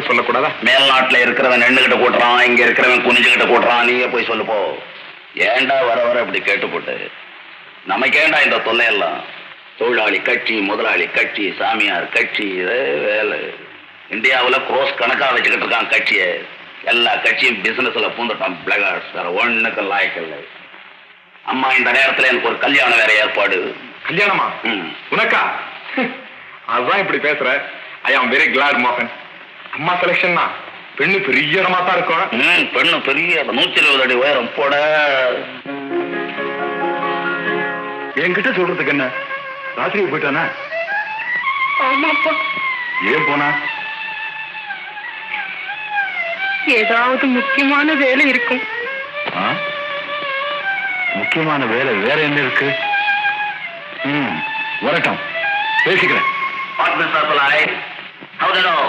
சொல்லக்கூடாதா? மேல்நாட்டுல இருக்கிறவன் நின்னுகிட்ட கூட்டுறான், இங்க இருக்கிறவன் குனிஞ்சுகிட்ட கூட்டுறான். நீயே போய் சொல்லு போ. ஏண்டா வர வர இப்படி கேட்டு போட்டு நமக்கேண்டா இந்த தொல்லையெல்லாம்? தொழிலாளி கட்சி, முதலாளி கட்சி, சாமியார் கட்சி, வேலை. இந்தியாவுல குரோஸ் கணக்கா வச்சுக்கிட்டு இருக்கான் கட்சியை. எல்லா கட்சியும் பிசினஸ்ல பூந்துட்டான். பிளகார்ஸ் வேற ஒண்ணுக்கு லாய்க்கல்ல. அம்மா இந்த நேரத்துல எனக்கு ஒரு கல்யாணம் வேற ஏற்பாடு. கல்யாணமா? உனக்கா? அதுதான் இப்படி பேசுற. ஐ ஆம் வெரி கிளாட் மோகன். அம்மா செலக்ஷன்னா பெண்ணு பெரிய இடமா தான் இருக்கும். பெண்ணு பெரிய 120 அடி உயரம் போட. என்கிட்ட சொல்றதுக்கு என்ன? ராத்திரி போயிட்டானா? ஆமாப்பா. ஏன் போனா? ஏதாவது முக்கியமான வேலை இருக்கும். முக்கியமான வேலை வேற என்ன இருக்கு? வரட்டும், பேசிக்கிறேன். What Mr. Pillai? How do you know?